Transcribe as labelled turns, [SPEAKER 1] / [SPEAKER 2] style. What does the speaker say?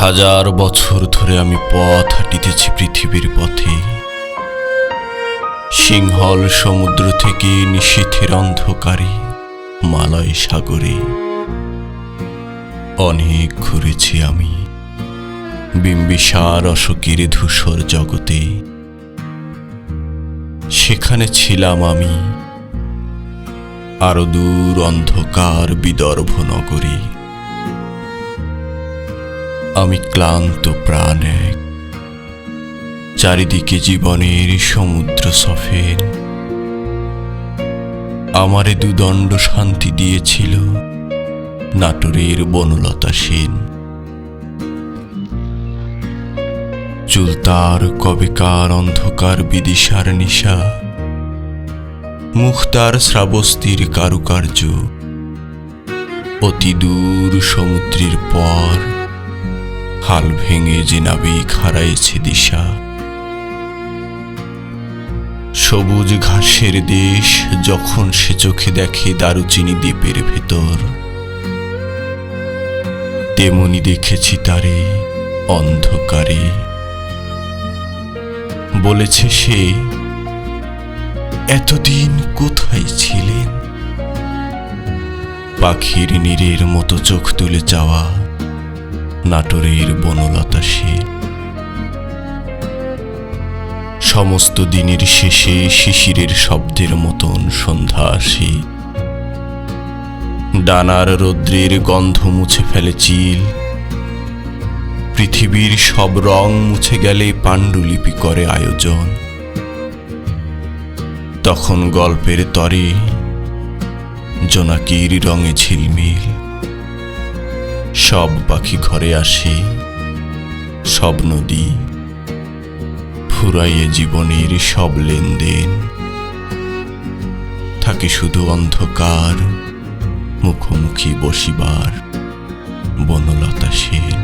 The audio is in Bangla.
[SPEAKER 1] হাজার বছর ধরে আমি পথ হাঁটিতেছি পৃথিবীর পথে, সিংহল সমুদ্র থেকে নিশীথের অন্ধকারে মালয় সাগরে। অনেক ঘুরেছি আমি বিম্বিসার অশোকের ধূসর জগতে, সেখানে ছিলাম আমি আরো দূর অন্ধকার বিদর্ভ নগরী। আমি ক্লান্ত প্রাণ এক, চারিদিকে জীবনের সমুদ্র সফেন। আমারে দুদণ্ড শান্তি দিয়েছিল নাটোরের বনলতা সেন। চুলতার কবেকার অন্ধকার বিদিশার নিশা, মুখতার শ্রাবস্তির কারুকার্য, অতি দূর সমুদ্রের পর হাল ভেঙে যে নাবিক হারাইছে দিশা। সবুজ ঘাসের দেশ যখন সে চোখে দেখে দারুচিনি দ্বীপের ভেতর, তেমনি দেখেছি তারে অন্ধকারে। বলেছে সে, এতদিন কোথায় ছিলেন? পাখির নীরের মতো চোখ তুলে চাওয়া নাটোরের বনলতা সেন। সমস্ত দিনের শেষে শিশিরের শব্দের মতন সন্ধ্যা আসে, ডানার রৌদ্রের গন্ধ মুছে ফেলে চিল। পৃথিবীর সব রং মুছে গেলে পাণ্ডুলিপি করে আয়োজন। তখন গল্পের তরে জোনাকির রঙে ঝিলমিল, সব পাখি ঘরে আসে, সব নদী ফুরাইয়ে জীবনের সব লেনদেন। থাকে শুধু অন্ধকার মুখোমুখি বসিবার বনলতা সেন।